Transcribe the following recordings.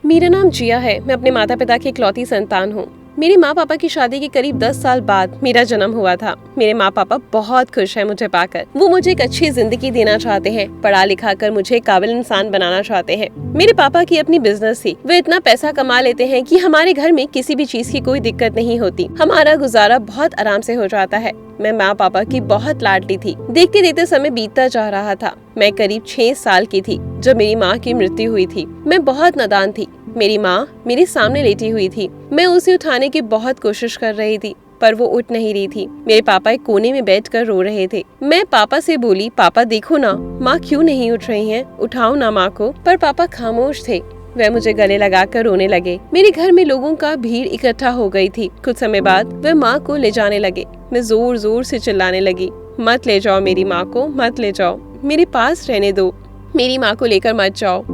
मेरा नाम जिया है। मैं अपने माता पिता की इकलौती संतान हूँ। मेरे माँ पापा की शादी के करीब 10 साल बाद मेरा जन्म हुआ था। मेरे माँ पापा बहुत खुश हैं मुझे पाकर। वो मुझे एक अच्छी जिंदगी देना चाहते हैं, पढ़ा लिखा कर मुझे एक काबिल इंसान बनाना चाहते हैं। मेरे पापा की अपनी बिजनेस थी। वे इतना पैसा कमा लेते हैं कि हमारे घर में किसी भी चीज की कोई दिक्कत नहीं होती। हमारा गुजारा बहुत आराम से हो जाता है। मैं माँ पापा की बहुत लाडली थी। देखते देखते समय बीतता जा रहा था। मैं करीब 6 साल की थी जब मेरी माँ की मृत्यु हुई थी। मैं बहुत नादान थी। मेरी माँ मेरे सामने लेटी हुई थी। मैं उसे उठाने की बहुत कोशिश कर रही थी, पर वो उठ नहीं रही थी। मेरे पापा एक कोने में बैठकर रो रहे थे। मैं पापा से बोली, पापा देखो ना, माँ क्यों नहीं उठ रही हैं? उठाओ ना माँ को। पर पापा खामोश थे। वह मुझे गले लगाकर रोने लगे। मेरे घर में लोगों का भीड़ इकट्ठा हो गई थी। कुछ समय बाद वह माँ को ले जाने लगे। मैं जोर जोर से चिल्लाने लगी, मत ले जाओ मेरी माँ को, मत ले जाओ, मेरे पास रहने दो, मेरी माँ को लेकर मत जाओ।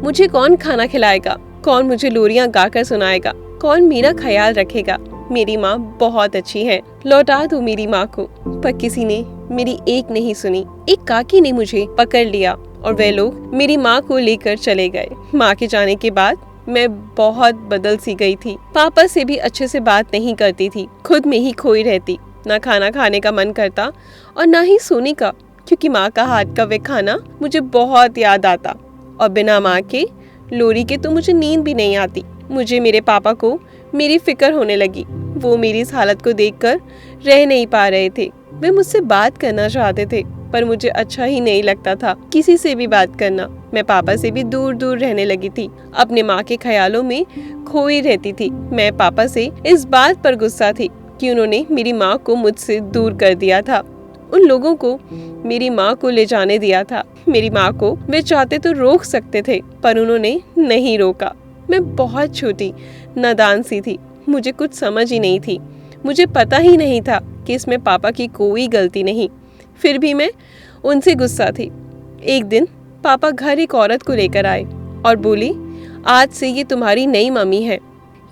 मुझे कौन खाना खिलाएगा? कौन मुझे लोरियां गाकर सुनाएगा? कौन मेरा ख्याल रखेगा? मेरी माँ बहुत अच्छी है, लौटा दो मेरी माँ को। पर किसी ने मेरी एक नहीं सुनी। एक काकी ने मुझे पकड़ लिया और वे लोग मेरी माँ को लेकर चले गए। माँ के जाने के बाद मैं बहुत बदल सी गई थी। पापा से भी अच्छे से बात नहीं करती थी, खुद में ही खोई रहती। ना खाना खाने का मन करता और ना ही सोने का, क्योंकि माँ का हाथ का वे खाना मुझे बहुत याद आता। और बिना माँ के लोरी के तो मुझे नींद भी नहीं आती। मुझे मेरे पापा को मेरी फिक्र होने लगी। वो मेरी इस हालत को देखकर रह नहीं पा रहे थे। वे मुझसे बात करना चाहते थे, पर मुझे अच्छा ही नहीं लगता था किसी से भी बात करना। मैं पापा से भी दूर दूर रहने लगी थी, अपने माँ के ख्यालों में खोई रहती थी। मैं पापा से इस बात पर गुस्सा थी कि उन्होंने मेरी माँ को मुझसे दूर कर दिया था। उन लोगों को मेरी माँ को ले जाने दिया था। मेरी माँ को वे चाहते तो रोक सकते थे, पर उन्होंने नहीं रोका। मैं बहुत छोटी नादान सी थी। मुझे कुछ समझ ही नहीं थी। मुझे पता ही नहीं था कि इसमें पापा की कोई गलती नहीं। फिर भी मैं उनसे गुस्सा थी। एक दिन पापा घर एक औरत को लेकर आए और बोली, आज से ये तुम्हारी नई मम्मी है।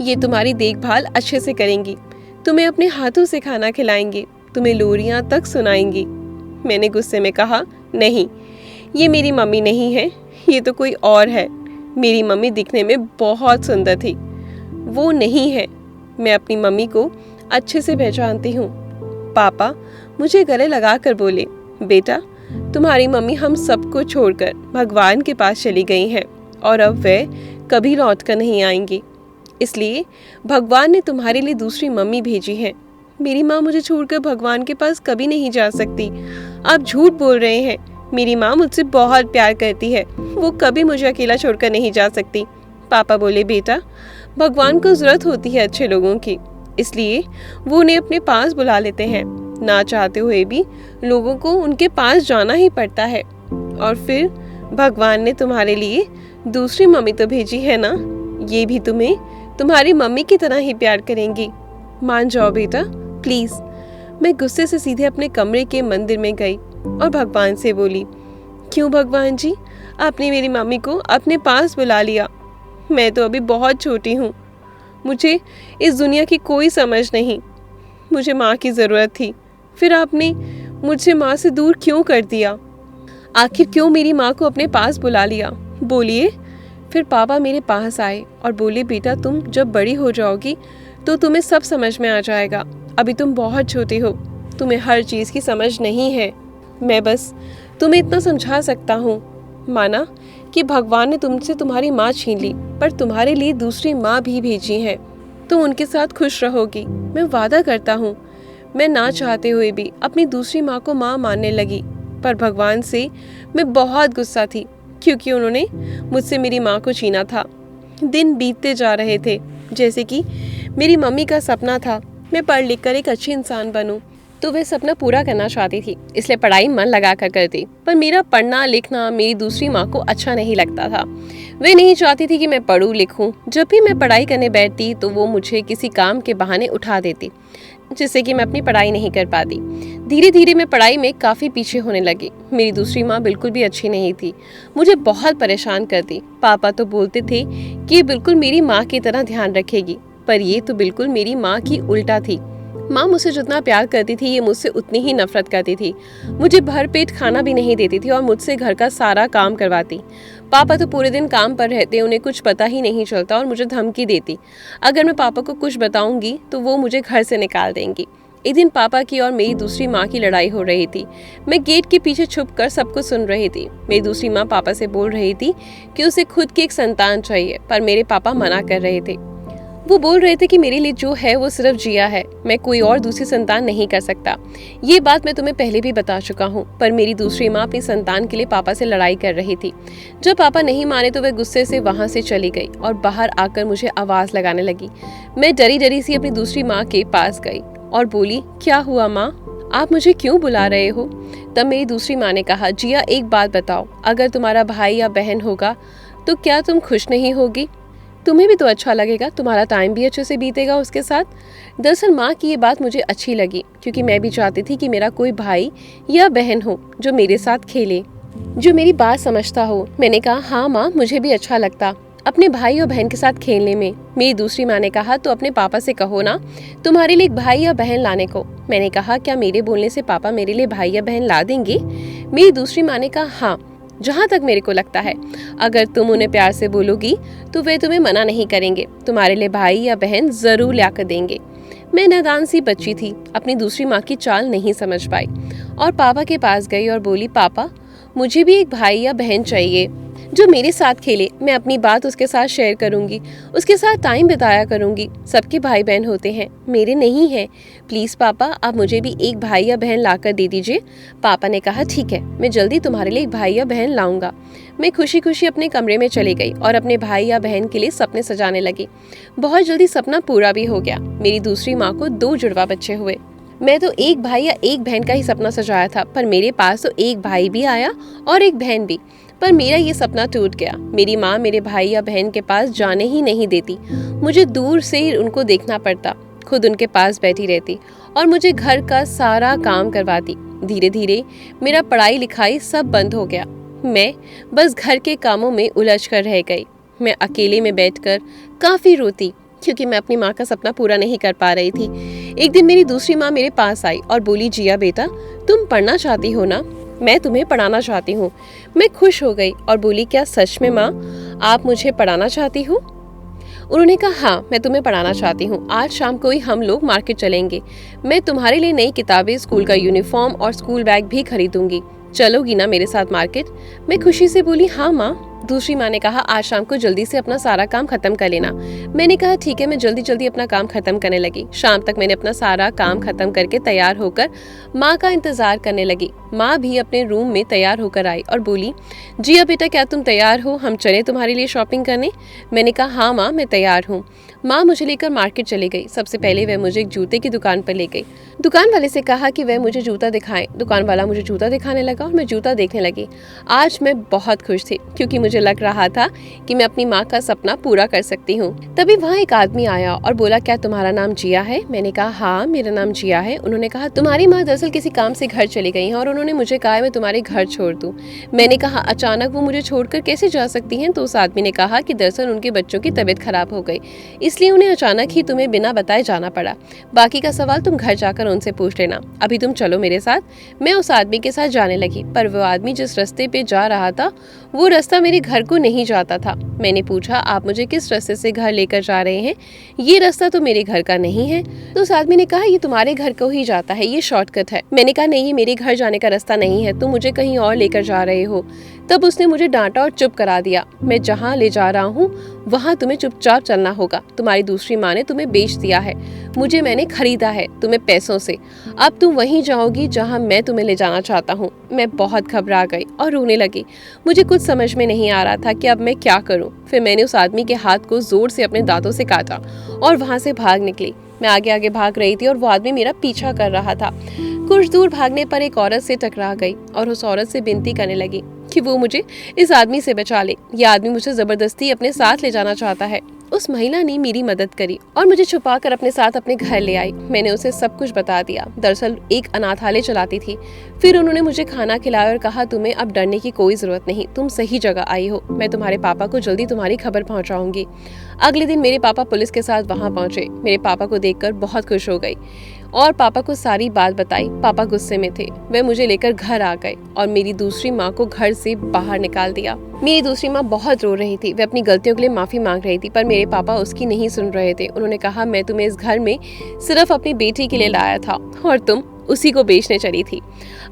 ये तुम्हारी देखभाल अच्छे से करेंगी, तुम्हें अपने हाथों से खाना खिलाएंगी, तुम्हें लोरियां तक सुनाएंगी। मैंने गुस्से में कहा, नहीं, ये मेरी मम्मी नहीं है, ये तो कोई और है। मेरी मम्मी दिखने में बहुत सुंदर थी, वो नहीं है। मैं अपनी मम्मी को अच्छे से पहचानती हूँ। पापा मुझे गले लगा कर बोले, बेटा, तुम्हारी मम्मी हम सबको छोड़कर भगवान के पास चली गई हैं और अब वे कभी लौट कर नहीं आएंगी। इसलिए भगवान ने तुम्हारे लिए दूसरी मम्मी भेजी है। मेरी माँ मुझे छोड़कर भगवान के पास कभी नहीं जा सकती। आप झूठ बोल रहे हैं। मेरी माँ मुझसे बहुत प्यार करती है, वो कभी मुझे अकेला छोड़कर नहीं जा सकती। पापा बोले, बेटा, भगवान को जरूरत होती है अच्छे लोगों की, इसलिए वो उन्हें अपने पास बुला लेते हैं। ना चाहते हुए भी लोगों को उनके पास जाना ही पड़ता है। और फिर भगवान ने तुम्हारे लिए दूसरी मम्मी तो भेजी है ना, ये भी तुम्हें तुम्हारी मम्मी की तरह ही प्यार करेंगी। मान जाओ बेटा, प्लीज। मैं गुस्से से सीधे अपने कमरे के मंदिर में गई और भगवान से बोली, क्यों भगवान जी, आपने मेरी मम्मी को अपने पास बुला लिया? मैं तो अभी बहुत छोटी हूँ, मुझे इस दुनिया की कोई समझ नहीं। मुझे माँ की ज़रूरत थी, फिर आपने मुझसे माँ से दूर क्यों कर दिया? आखिर क्यों मेरी माँ को अपने पास बुला लिया? बोलिए। फिर पापा मेरे पास आए और बोले, बेटा, तुम जब बड़ी हो जाओगी तो तुम्हें सब समझ में आ जाएगा। अभी तुम बहुत छोटी हो, तुम्हें हर चीज़ की समझ नहीं है। मैं बस तुम्हें इतना समझा सकता हूँ, माना कि भगवान ने तुमसे तुम्हारी माँ छीन ली, पर तुम्हारे लिए दूसरी माँ भी भेजी है। तुम उनके साथ खुश रहोगी, मैं वादा करता हूँ। मैं ना चाहते हुए भी अपनी दूसरी माँ को माँ मानने लगी, पर भगवान से मैं बहुत गुस्सा थी क्योंकि उन्होंने मुझसे मेरी माँ को छीना था। दिन बीतते जा रहे थे, जैसे कि मेरी मम्मी का सपना था मैं पढ़ लिख कर एक अच्छी इंसान बनूं, तो वह सपना पूरा करना चाहती थी, इसलिए पढ़ाई मन लगा कर करती। पर मेरा पढ़ना लिखना मेरी दूसरी माँ को अच्छा नहीं लगता था। वे नहीं चाहती थी कि मैं पढ़ूं लिखूं। जब भी मैं पढ़ाई करने बैठती तो वो मुझे किसी काम के बहाने उठा देती, जिससे कि मैं अपनी पढ़ाई नहीं कर पाती। धीरे धीरे मैं पढ़ाई में काफ़ी पीछे होने लगी। मेरी दूसरी माँ बिल्कुल भी अच्छी नहीं थी, मुझे बहुत परेशान करती। पापा तो बोलते थे कि ये बिल्कुल मेरी माँ की तरह ध्यान रखेगी, पर ये तो बिल्कुल मेरी माँ की उल्टा थी। माँ मुझसे जितना प्यार करती थी, ये मुझसे उतनी ही नफरत करती थी। मुझे भरपेट खाना भी नहीं देती थी और मुझसे घर का सारा काम करवाती। पापा तो पूरे दिन काम पर रहते, उन्हें कुछ पता ही नहीं चलता और मुझे धमकी देती। अगर मैं पापा को कुछ बताऊंगी तो वो मुझे घर से निकाल देंगी। एक दिन पापा की और मेरी दूसरी माँ की लड़ाई हो रही थी। मैं गेट के पीछे छुपकर सब कुछ सुन रही थी। मेरी दूसरी माँ पापा से बोल रही थी कि उसे खुद की एक संतान चाहिए, पर मेरे पापा मना कर रहे थे। वो बोल रहे थे कि मेरे लिए जो है वो सिर्फ जिया है, मैं कोई और दूसरी संतान नहीं कर सकता। ये बात मैं तुम्हें पहले भी बता चुका हूँ। पर मेरी दूसरी माँ अपनी संतान के लिए पापा से लड़ाई कर रही थी। जब पापा नहीं माने तो वह गुस्से से वहाँ से चली गई और बाहर आकर मुझे आवाज लगाने लगी। मैं डरी डरी सी अपनी दूसरी माँ के पास गई और बोली, क्या हुआ माँ, आप मुझे क्यों बुला रहे हो? तब मेरी दूसरी माँ ने कहा, जिया एक बात बताओ, अगर तुम्हारा भाई या बहन होगा तो क्या तुम खुश नहीं होगी? तुम्हें भी तो अच्छा लगेगा, तुम्हारा टाइम भी अच्छे से बीतेगा उसके साथ। दरअसल माँ की ये बात मुझे अच्छी लगी, क्योंकि मैं भी चाहती थी कि मेरा कोई भाई या बहन हो जो मेरे साथ खेले, जो मेरी बात समझता हो। मैंने कहा, हाँ माँ, मुझे भी अच्छा लगता अपने भाई और बहन के साथ खेलने में। मेरी दूसरी माँ ने कहा, तो अपने पापा से कहो ना तुम्हारे लिए एक भाई या बहन लाने को। मैंने कहा, क्या मेरे बोलने से पापा मेरे लिए भाई या बहन ला देंगे? मेरी दूसरी माँ ने कहा, हाँ, जहाँ तक मेरे को लगता है अगर तुम उन्हें प्यार से बोलोगी तो वे तुम्हें मना नहीं करेंगे, तुम्हारे लिए भाई या बहन जरूर लाकर देंगे। मैं नादान सी बच्ची थी, अपनी दूसरी माँ की चाल नहीं समझ पाई और पापा के पास गई और बोली, पापा मुझे भी एक भाई या बहन चाहिए जो मेरे साथ खेले। मैं अपनी बात उसके साथ शेयर करूंगी, उसके साथ टाइम बिताया करूंगी। सबके भाई बहन होते हैं, मेरे नहीं हैं। प्लीज पापा, आप मुझे भी एक भाई या बहन लाकर दे दीजिए। पापा ने कहा, ठीक है, मैं जल्दी तुम्हारे लिए एक भाई या बहन लाऊंगा। मैं खुशी खुशी अपने कमरे में चली गई और अपने भाई या बहन के लिए सपने सजाने लगी। बहुत जल्दी सपना पूरा भी हो गया। मेरी दूसरी माँ को 2 जुड़वा बच्चे हुए। मैं तो एक भाई या एक बहन का ही सपना सजाया था, पर मेरे पास तो एक भाई भी आया और एक बहन भी। पर मेरा ये सपना टूट गया। मेरी माँ मेरे भाई या बहन के पास जाने ही नहीं देती। मुझे दूर से ही उनको देखना पड़ता, खुद उनके पास बैठी रहती और मुझे घर का सारा काम करवाती। धीरे धीरे मेरा पढ़ाई लिखाई सब बंद हो गया। मैं बस घर के कामों में उलझ कर रह गई। मैं अकेले में बैठकर काफ़ी रोती, क्योंकि मैं अपनी माँ का सपना पूरा नहीं कर पा रही थी। एक दिन मेरी दूसरी माँ मेरे पास आई और बोली, जिया बेटा, तुम पढ़ना चाहती हो ना? मैं तुम्हें पढ़ाना चाहती हूँ। मैं खुश हो गई और बोली, क्या सच में माँ, आप मुझे पढ़ाना चाहती हो? उन्होंने कहा, हाँ, मैं तुम्हें पढ़ाना चाहती हूँ। आज शाम को ही हम लोग मार्केट चलेंगे। मैं तुम्हारे लिए नई किताबें, स्कूल का यूनिफॉर्म और स्कूल बैग भी खरीदूंगी। चलोगी ना मेरे साथ मार्केट? मैं खुशी से बोली, हाँ माँ। दूसरी माँ ने कहा, आज शाम को जल्दी से अपना सारा काम खत्म कर लेना। मैंने कहा, ठीक है। मैं जल्दी जल्दी अपना काम खत्म करने लगी। शाम तक मैंने अपना सारा काम खत्म करके तैयार होकर माँ का इंतजार करने लगी। माँ भी अपने रूम में तैयार होकर आई और बोली, जिया बेटा, क्या तुम तैयार हो? हम चले तुम्हारे लिए शॉपिंग करने? मैंने कहा, हाँ माँ, मैं तैयार हूँ। माँ मुझे लेकर मार्केट चली गई। सबसे पहले वह मुझे एक जूते की दुकान पर ले गई। दुकान वाले से कहा कि वह मुझे जूता दिखाए। दुकान वाला मुझे जूता दिखाने लगा और मैं जूता देखने लगी। आज मैं बहुत खुश थी, क्योंकि मुझे लग रहा था कि मैं अपनी माँ का सपना पूरा कर सकती हूँ। तभी वहाँ एक आदमी आया और बोला, क्या तुम्हारा नाम जिया है? मैंने कहा, हाँ, मेरा नाम जिया है। उन्होंने कहा, तुम्हारी माँ दरअसल किसी काम से घर चली गई हैं और उन्होंने मुझे कहा मैं तुम्हारे घर छोड़ दूँ। मैंने कहा, अचानक वो मुझे छोड़कर कैसे जा सकती हैं? तो उस आदमी ने कहा कि दरअसल उनके बच्चों की तबीयत खराब हो गई, इसलिए उन्हें अचानक ही तुम्हें बिना बताए जाना पड़ा। बाकी का सवाल तुम घर जाकर उनसे पूछ लेना। अभी तुम चलो मेरे साथ। मैं उस आदमी के साथ जाने लगी, पर वो आदमी जिस रास्ते पे जा रहा था वो रास्ता मेरे घर को नहीं जाता था। मैंने पूछा, आप मुझे किस रास्ते से घर लेकर जा रहे हैं? ये रास्ता तो मेरे घर का नहीं है। तो उस आदमी ने कहा, ये तुम्हारे घर को ही जाता है, ये शॉर्टकट है। मैंने कहा, नहीं, ये मेरे घर जाने का रास्ता नहीं है, तुम मुझे कहीं और लेकर जा रहे हो। तब उसने मुझे डांटा और चुप करा दिया। मैं जहाँ ले जा रहा हूँ वहाँ तुम्हें चुपचाप चलना होगा। तुम्हारी दूसरी माँ ने तुम्हें बेच दिया है, मुझे मैंने खरीदा है तुम्हें पैसों से। अब तुम वहीं जाओगी जहाँ मैं तुम्हें ले जाना चाहता हूँ। मैं बहुत घबरा गई और रोने लगी। मुझे कुछ समझ में नहीं आ रहा था कि अब मैं क्या करूँ। फिर मैंने उस आदमी के हाथ को जोर से अपने दांतों से काटा और वहाँ से भाग निकली। मैं आगे आगे भाग रही थी और वो आदमी मेरा पीछा कर रहा था। कुछ दूर भागने पर एक औरत से टकरा गई और उस औरत से विनती करने लगी कि वो मुझे इस आदमी से बचा ले। ये आदमी मुझे जबरदस्ती अपने साथ ले जाना चाहता है। उस महिला ने मेरी मदद करी और मुझे छुपाकर अपने साथ अपने घर ले आई। मैंने उसे सब कुछ बता दिया। दरअसल एक अनाथालय चलाती थी। फिर उन्होंने मुझे खाना खिलाया और कहा, तुम्हें अब डरने की कोई जरूरत नहीं, तुम सही जगह आई हो। मैं तुम्हारे पापा को जल्दी तुम्हारी खबर पहुंचाऊंगी। अगले दिन मेरे पापा पुलिस के साथ वहां पहुंचे। मेरे पापा को देखकर बहुत खुश हो गई। और पापा को सारी बात बताई। पापा गुस्से में थे। वे मुझे लेकर घर आ गए और मेरी दूसरी माँ को घर से बाहर निकाल दिया। मेरी दूसरी माँ बहुत रो रही थी। वे अपनी गलतियों के लिए माफी मांग रही थी, पर मेरे पापा उसकी नहीं सुन रहे थे। उन्होंने कहा, मैं तुम्हें इस घर में सिर्फ अपनी बेटी के लिए लाया था और तुम उसी को बेचने चली थी।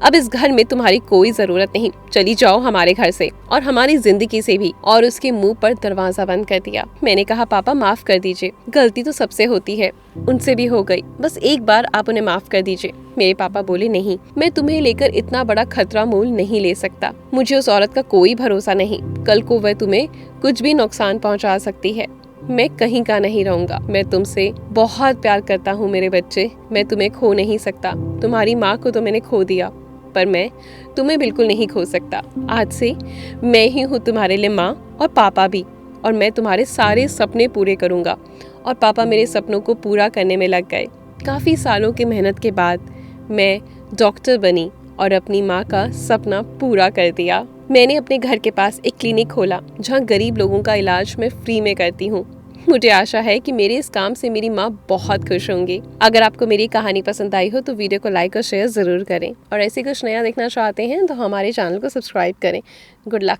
अब इस घर में तुम्हारी कोई जरूरत नहीं, चली जाओ हमारे घर से और हमारी जिंदगी से भी। और उसके मुंह पर दरवाजा बंद कर दिया। मैंने कहा, पापा माफ कर दीजिए, गलती तो सबसे होती है, उनसे भी हो गई, बस एक बार आप उन्हें माफ कर दीजिए। मेरे पापा बोले, नहीं, मैं तुम्हें लेकर इतना बड़ा खतरा मोल नहीं ले सकता। मुझे उस औरत का कोई भरोसा नहीं, कल को वह तुम्हें कुछ भी नुकसान पहुंचा सकती है। मैं कहीं का नहीं रहूंगा। मैं तुमसे बहुत प्यार करता हूँ मेरे बच्चे, मैं तुम्हें खो नहीं सकता। तुम्हारी माँ को तो मैंने खो दिया, पर मैं तुम्हें बिल्कुल नहीं खो सकता। आज से मैं ही हूँ तुम्हारे लिए माँ और पापा भी, और मैं तुम्हारे सारे सपने पूरे करूँगा। और पापा मेरे सपनों को पूरा करने में लग गए। काफ़ी सालों की मेहनत के बाद मैं डॉक्टर बनी और अपनी माँ का सपना पूरा कर दिया। मैंने अपने घर के पास एक क्लिनिक खोला जहाँ गरीब लोगों का इलाज मैं फ्री में करती हूँ। मुझे आशा है कि मेरे इस काम से मेरी माँ बहुत खुश होंगी। अगर आपको मेरी कहानी पसंद आई हो तो वीडियो को लाइक और शेयर ज़रूर करें, और ऐसे कुछ नया देखना चाहते हैं तो हमारे चैनल को सब्सक्राइब करें। Good luck.